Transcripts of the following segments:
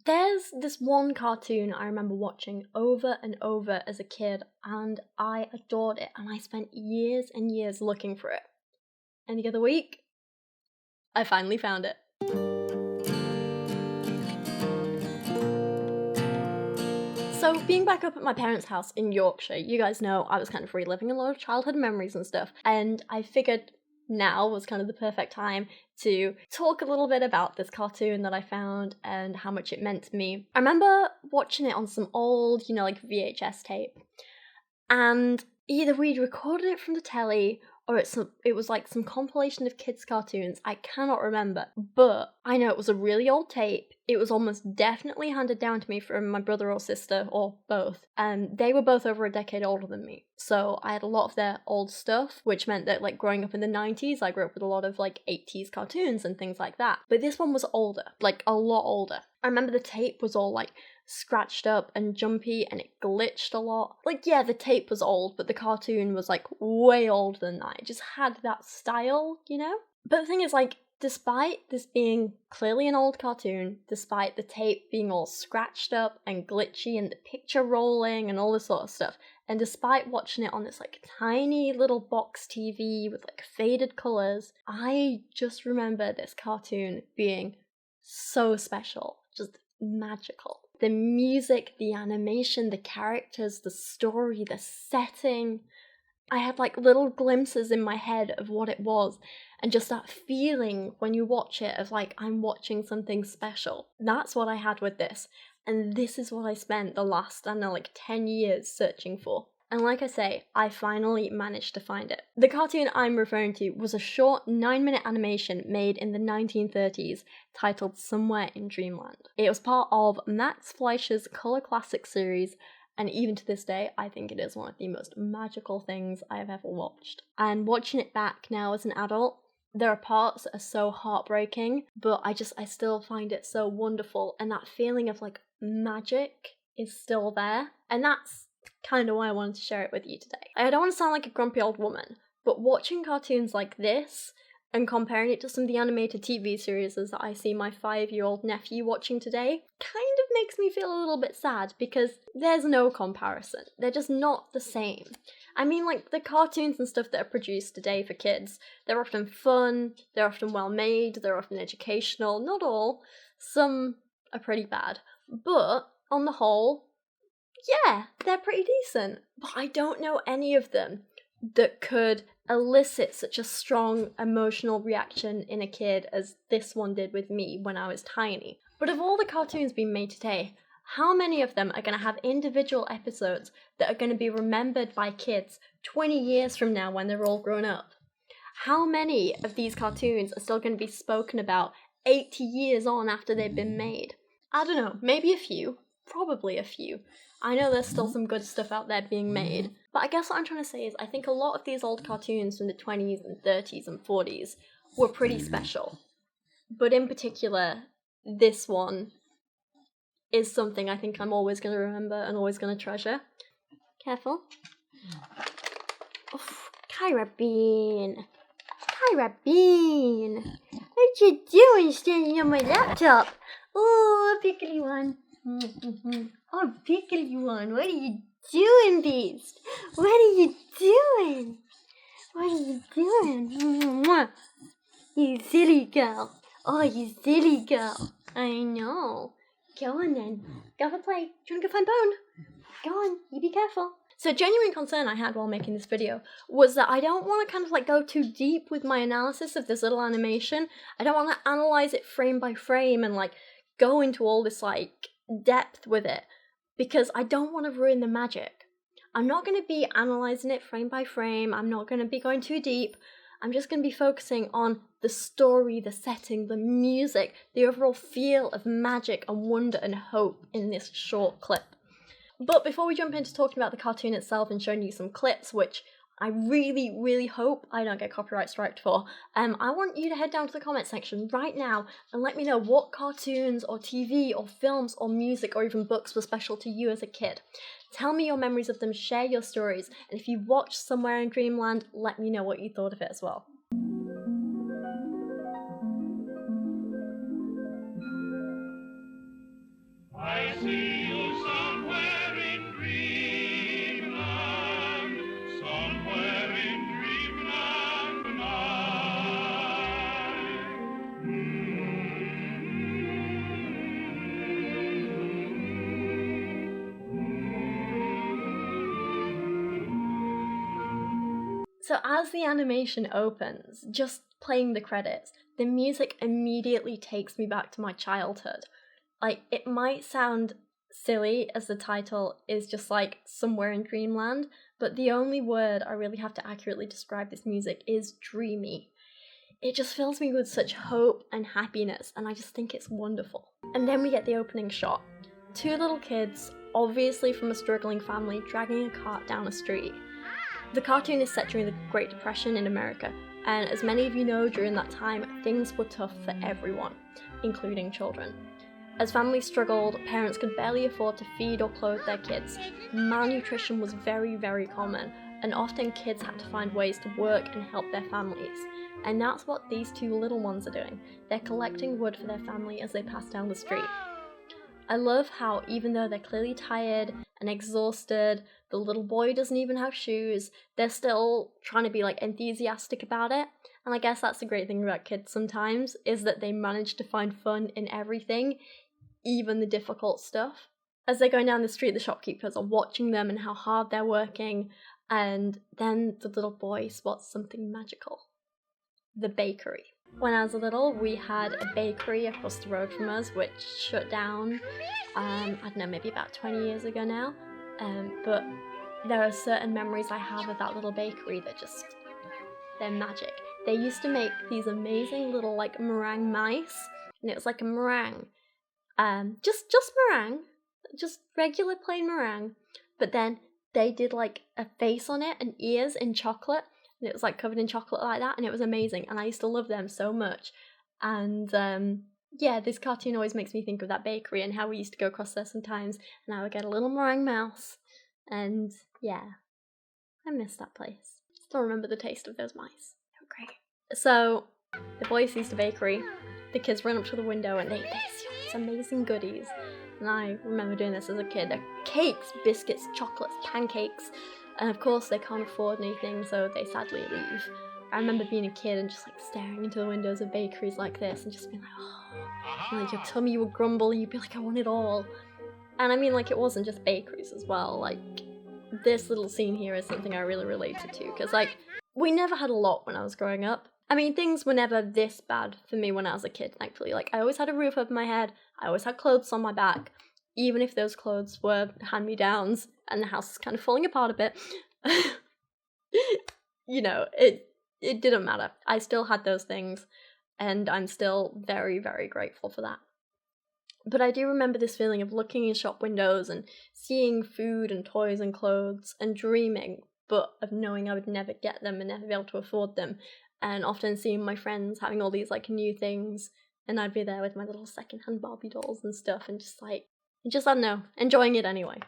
There's this one cartoon I remember watching over and over as a kid, and I adored it, and I spent years and years looking for it. And the other week, I finally found it. So, being back up at my parents' house in Yorkshire, you guys know I was kind of reliving a lot of childhood memories and stuff, and I figured now was kind of the perfect time to talk a little bit about this cartoon that I found and how much it meant to me. I remember watching it on some old, like VHS tape, and either we'd recorded it from the telly or it was like some compilation of kids' cartoons. I cannot remember, but I know it was a really old tape. It was almost definitely handed down to me from my brother or sister, or both, and they were both over a decade older than me. So I had a lot of their old stuff, which meant that, like, growing up in the 90s, I grew up with a lot of, like, 80s cartoons and things like that. But this one was older, like, a lot older. I remember the tape was all, like, scratched up and jumpy, and it glitched a lot. Like, yeah, the tape was old, but the cartoon was, like, way older than that. It just had that style, But the thing is, like, despite this being clearly an old cartoon, despite the tape being all scratched up and glitchy and the picture rolling and all this sort of stuff, and despite watching it on this, like, tiny little box TV with, like, faded colours, I just remember this cartoon being so special, just magical. The music, the animation, the characters, the story, the setting. I had, like, little glimpses in my head of what it was, and just that feeling when you watch it of, like, I'm watching something special. That's what I had with this, and this is what I spent the last, 10 years searching for. And like I say, I finally managed to find it. The cartoon I'm referring to was a short 9-minute animation made in the 1930s titled Somewhere in Dreamland. It was part of Max Fleischer's Color Classic series, and even to this day, I think it is one of the most magical things I have ever watched. And watching it back now as an adult, there are parts that are so heartbreaking, but I still find it so wonderful, and that feeling of, like, magic is still there, and that's kind of why I wanted to share it with you today. I don't want to sound like a grumpy old woman, but watching cartoons like this and comparing it to some of the animated TV series that I see my 5-year-old nephew watching today kind of makes me feel a little bit sad, because there's no comparison. They're just not the same. I mean, like, the cartoons and stuff that are produced today for kids, they're often fun, they're often well made, they're often educational. Not all. Some are pretty bad. But on the whole, yeah, they're pretty decent. But I don't know any of them that could elicit such a strong emotional reaction in a kid as this one did with me when I was tiny. But of all the cartoons being made today, how many of them are going to have individual episodes that are going to be remembered by kids 20 years from now when they're all grown up? How many of these cartoons are still going to be spoken about 80 years on after they've been made? I don't know, maybe a few. Probably a few. I know there's still some good stuff out there being made, but I guess what I'm trying to say is I think a lot of these old cartoons from the 20s and 30s and 40s were pretty special. But in particular, this one is something I think I'm always going to remember and always going to treasure. Careful. Oh, Kyra Bean. What you doing standing on my laptop? Oh, a pickly one. Oh, pickly one. What are you doing, Beast? What are you doing? You silly girl. Oh, you silly girl. I know. Go on then. Go for play. Do you want to go find Bone? Go on. You be careful. So, genuine concern I had while making this video was that I don't want to kind of like go too deep with my analysis of this little animation. I don't want to analyze it frame by frame and like go into all this like depth with it, because I don't want to ruin the magic. I'm not going to be analysing it frame by frame, I'm not going to be going too deep, I'm just going to be focusing on the story, the setting, the music, the overall feel of magic and wonder and hope in this short clip. But before we jump into talking about the cartoon itself and showing you some clips, which I really, really hope I don't get copyright striked for, I want you to head down to the comment section right now and let me know what cartoons or TV or films or music or even books were special to you as a kid. Tell me your memories of them, share your stories, and if you watched Somewhere in Dreamland, let me know what you thought of it as well. see you somewhere in Dreamland, somewhere in Dreamland tonight. So as the animation opens, just playing the credits, the music immediately takes me back to my childhood. Like, it might sound silly as the title is just like somewhere in Dreamland, but the only word I really have to accurately describe this music is dreamy. It just fills me with such hope and happiness, and I just think it's wonderful. And then we get the opening shot. Two little kids, obviously from a struggling family, dragging a cart down a street. The cartoon is set during the Great Depression in America, and as many of you know, during that time, things were tough for everyone, including children. As families struggled, parents could barely afford to feed or clothe their kids. Malnutrition was very, very common, and often kids had to find ways to work and help their families. And that's what these two little ones are doing. They're collecting wood for their family as they pass down the street. I love how, even though they're clearly tired and exhausted, the little boy doesn't even have shoes, they're still trying to be like enthusiastic about it. And I guess that's the great thing about kids sometimes, is that they manage to find fun in everything, even the difficult stuff. As they're going down the street, the shopkeepers are watching them and how hard they're working, and then the little boy spots something magical. The bakery. When I was little, we had a bakery across the road from us, which shut down, I don't know, maybe about 20 years ago now, but there are certain memories I have of that little bakery that just, they're magic. They used to make these amazing little, like, meringue mice, and it was like a meringue, just meringue, just regular plain meringue, but then they did, like, a face on it and ears in chocolate, and it was like covered in chocolate like that, and it was amazing, and I used to love them so much. And yeah, this cartoon always makes me think of that bakery and how we used to go across there sometimes, and I would get a little meringue mouse, and yeah, I miss that place. Still remember the taste of those mice. They were great. So the boy sees the bakery, the kids run up to the window and they see all these amazing goodies, and I remember doing this as a kid. They're cakes, biscuits, chocolates, pancakes. And of course they can't afford anything, so they sadly leave. I remember being a kid and just like staring into the windows of bakeries like this and just being like, oh, and like your tummy would grumble and you'd be like, I want it all. And I mean, like, it wasn't just bakeries as well. Like, this little scene here is something I really related to, because like, we never had a lot when I was growing up. I mean, things were never this bad for me when I was a kid, thankfully. Like, I always had a roof over my head, I always had clothes on my back, even if those clothes were hand-me-downs and the house is kind of falling apart a bit. You know, it didn't matter. I still had those things, and I'm still very, very grateful for that. But I do remember this feeling of looking in shop windows and seeing food and toys and clothes and dreaming, but of knowing I would never get them and never be able to afford them, and often seeing my friends having all these like new things, and I'd be there with my little secondhand Barbie dolls and stuff, and just I don't know, enjoying it anyway.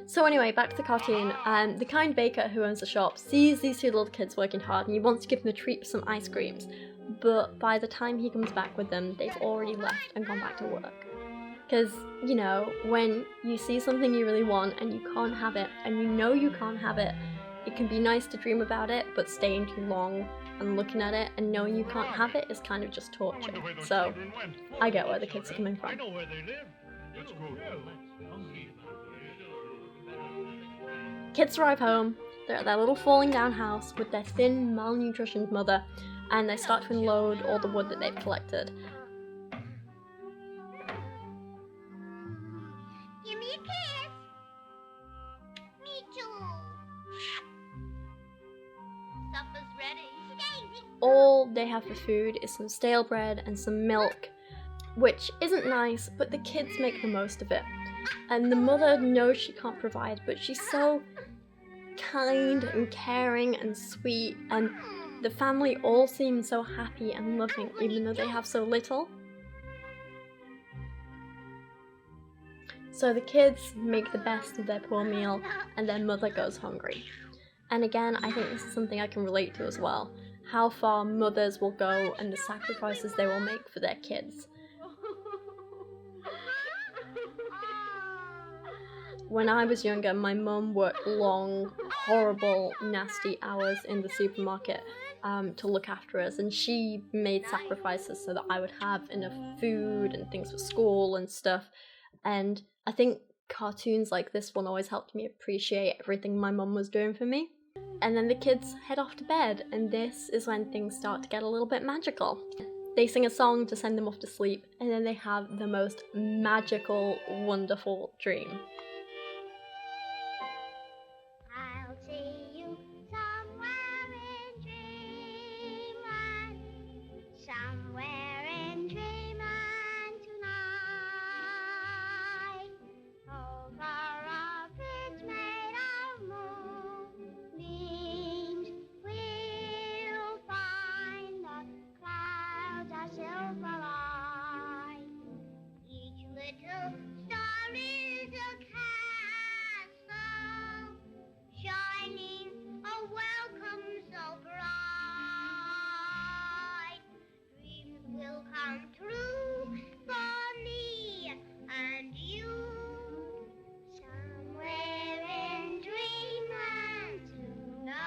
So anyway, back to the cartoon. The kind baker who owns the shop sees these two little kids working hard and he wants to give them a treat for some ice creams, but by the time he comes back with them, they've already left and gone back to work. Because, you know, when you see something you really want and you can't have it, and you know you can't have it, it can be nice to dream about it, but staying too long and looking at it and knowing you can't have it is kind of just torture. So, I get where the kids are coming from. I know where they live. Let's go. Kids arrive home, they're at their little falling down house with their thin, malnutritioned mother, and they start to unload all the wood that they've collected. Give me a kiss. Me too. Supper's ready. All they have for food is some stale bread and some milk, which isn't nice, but the kids make the most of it. And the mother knows she can't provide, but she's so kind and caring and sweet, and the family all seem so happy and loving even though they have so little. So the kids make the best of their poor meal and their mother goes hungry. And again, I think this is something I can relate to as well. How far mothers will go and the sacrifices they will make for their kids. when I was younger, my mum worked long, horrible, nasty hours in the supermarket to look after us, and she made sacrifices so that I would have enough food and things for school and stuff. And I think cartoons like this one always helped me appreciate everything my mum was doing for me. And then the kids head off to bed, and this is when things start to get a little bit magical. They sing a song to send them off to sleep, and then they have the most magical, wonderful dream. I'll see you somewhere in Dreamland, somewhere in Dreamland tonight. Over a bridge made of moonbeams, we'll find the clouds are silver light. Each little star is a castle, shining a welcome so bright. Dreams will come true for me and you, somewhere in Dreamland tonight.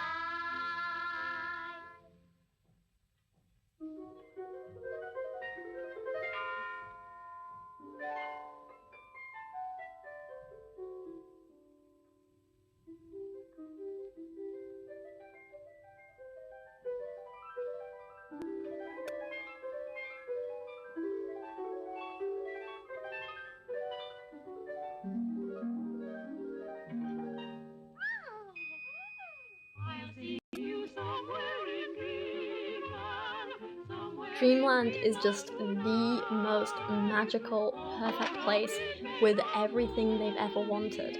Dreamland is just the most magical, perfect place with everything they've ever wanted.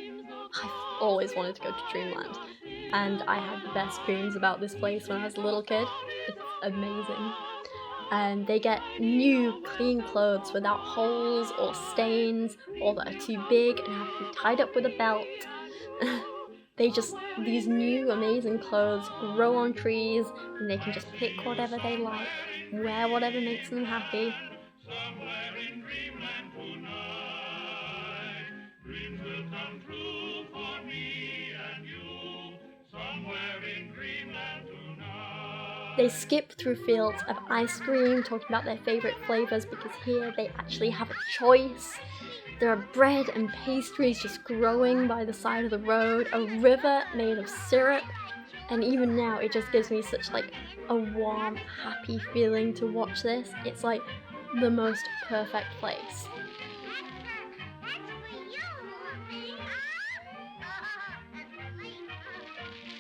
I've always wanted to go to Dreamland, and I had the best dreams about this place when I was a little kid. It's amazing. And they get new, clean clothes without holes or stains, or that are too big and have to be tied up with a belt. These new amazing clothes grow on trees, and they can just pick whatever they like, wear whatever makes them happy. Somewhere in Dreamland tonight, dreams will come true for me and you. Somewhere in Dreamland tonight. They skip through fields of ice cream, talking about their favourite flavours, because here they actually have a choice. There are bread and pastries just growing by the side of the road, a river made of syrup, and even now it just gives me such like a warm, happy feeling to watch this. It's like the most perfect place.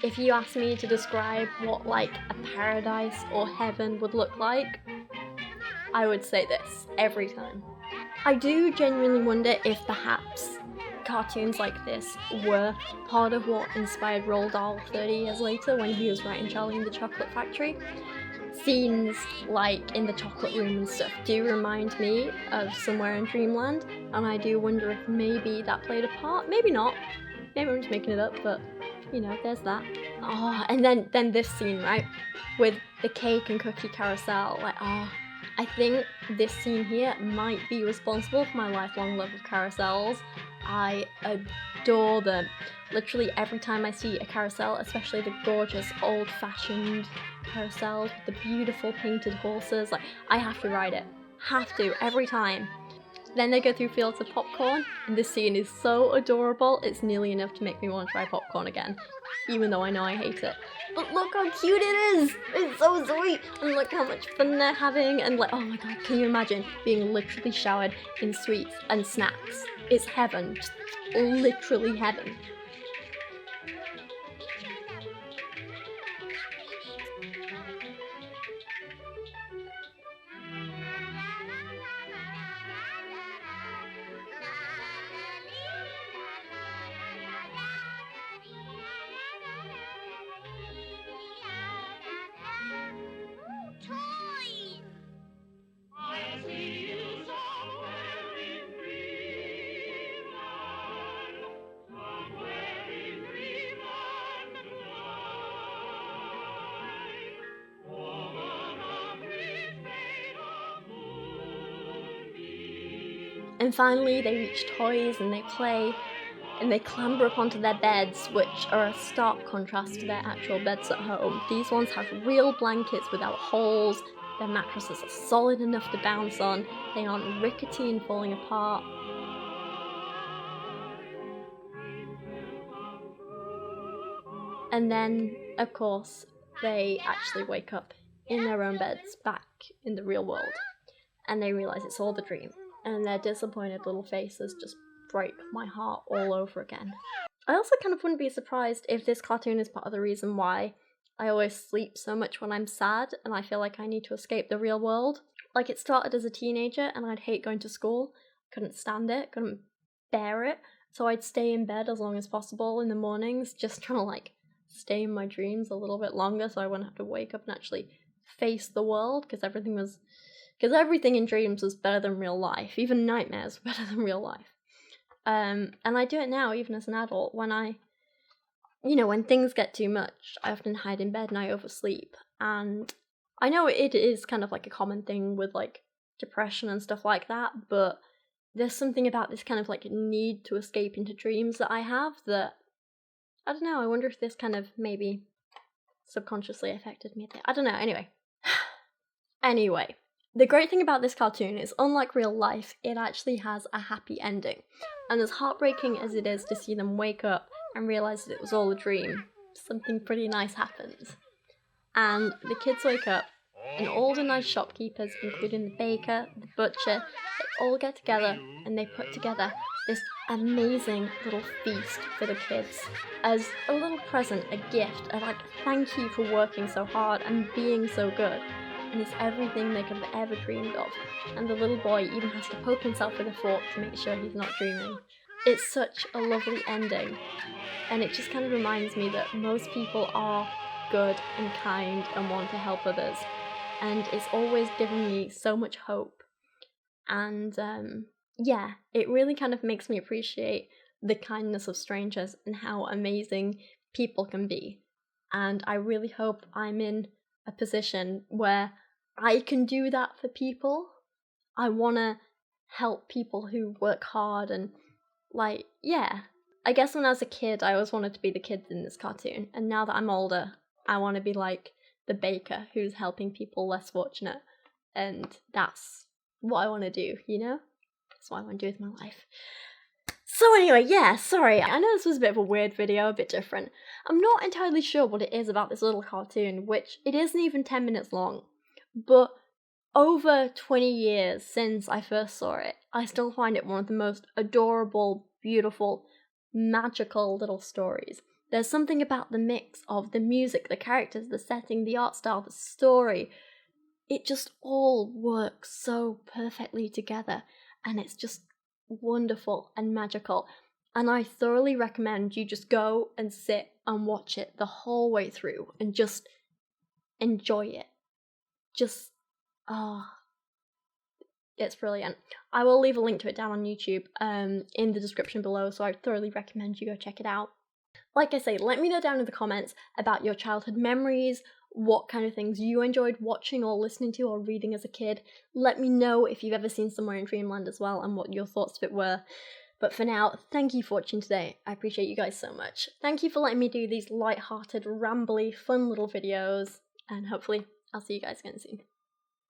If you ask me to describe what like a paradise or heaven would look like, I would say this every time. I do genuinely wonder if perhaps cartoons like this were part of what inspired Roald Dahl 30 years later when he was writing Charlie and the Chocolate Factory. Scenes like in the chocolate room and stuff do remind me of Somewhere in Dreamland, and I do wonder if maybe that played a part. Maybe not. Maybe I'm just making it up, but you know, there's that. Oh, and then this scene, right, with the cake and cookie carousel, like, oh, I think this scene here might be responsible for my lifelong love of carousels. I adore them. Literally every time I see a carousel, especially the gorgeous old-fashioned carousels with the beautiful painted horses, like, I have to ride it. Have to, every time. Then they go through fields of popcorn, and this scene is so adorable, it's nearly enough to make me want to try popcorn again, even though I know I hate it. But look how cute it is! It's so sweet! And look how much fun they're having, and like, oh my god, can you imagine being literally showered in sweets and snacks? It's heaven, just literally heaven. I'll see you somewhere in Dreamland, somewhere in Dreamland tonight. Over a bridge made of moonbeams. And finally they reach toys and they play, and they clamber up onto their beds, which are a stark contrast to their actual beds at home. These ones have real blankets without holes, their mattresses are solid enough to bounce on, they aren't rickety and falling apart. And then, of course, they actually wake up in their own beds back in the real world, and they realise it's all a dream, and their disappointed little faces just break my heart all over again. I also kind of wouldn't be surprised if this cartoon is part of the reason why I always sleep so much when I'm sad and I feel like I need to escape the real world. Like, it started as a teenager and I'd hate going to school, couldn't stand it, couldn't bear it, so I'd stay in bed as long as possible in the mornings, just trying to like stay in my dreams a little bit longer so I wouldn't have to wake up and actually face the world, because everything in dreams was better than real life. Even nightmares were better than real life. And I do it now, even as an adult, when when things get too much, I often hide in bed and I oversleep. And I know it is kind of like a common thing with like depression and stuff like that, but there's something about this kind of like need to escape into dreams that I have that, I don't know, I wonder if this kind of maybe subconsciously affected me a bit. I don't know, Anyway, the great thing about this cartoon is, unlike real life, it actually has a happy ending. And as heartbreaking as it is to see them wake up and realise that it was all a dream, something pretty nice happens. And the kids wake up, and all the nice shopkeepers, including the baker, the butcher, they all get together and they put together this amazing little feast for the kids as a little present, a gift, a like thank you for working so hard and being so good. And it's everything they could have ever dreamed of. And the little boy even has to poke himself with a fork to make sure he's not dreaming. It's such a lovely ending. And it just kind of reminds me that most people are good and kind and want to help others. And it's always given me so much hope. And it really kind of makes me appreciate the kindness of strangers and how amazing people can be. And I really hope I'm in a position where I can do that for people. I want to help people who work hard and I guess when I was a kid I always wanted to be the kids in this cartoon, and now that I'm older I want to be like the baker who's helping people less fortunate, and that's what I want to do, That's what I want to do with my life. So anyway, sorry, I know this was a bit of a weird video, a bit different. I'm not entirely sure what it is about this little cartoon, which it isn't even 10 minutes long, but over 20 years since I first saw it, I still find it one of the most adorable, beautiful, magical little stories. There's something about the mix of the music, the characters, the setting, the art style, the story. It just all works so perfectly together, and it's just wonderful and magical, and I thoroughly recommend you just go and sit and watch it the whole way through and just enjoy it. It's brilliant. I will leave a link to it down on YouTube in the description below, so I thoroughly recommend you go check it out. Like I say, let me know down in the comments about your childhood memories, what kind of things you enjoyed watching or listening to or reading as a kid. Let me know if you've ever seen Somewhere in Dreamland as well and what your thoughts of it were. But for now, thank you for watching today. I appreciate you guys so much. Thank you for letting me do these light-hearted, rambly, fun little videos, and hopefully I'll see you guys again soon.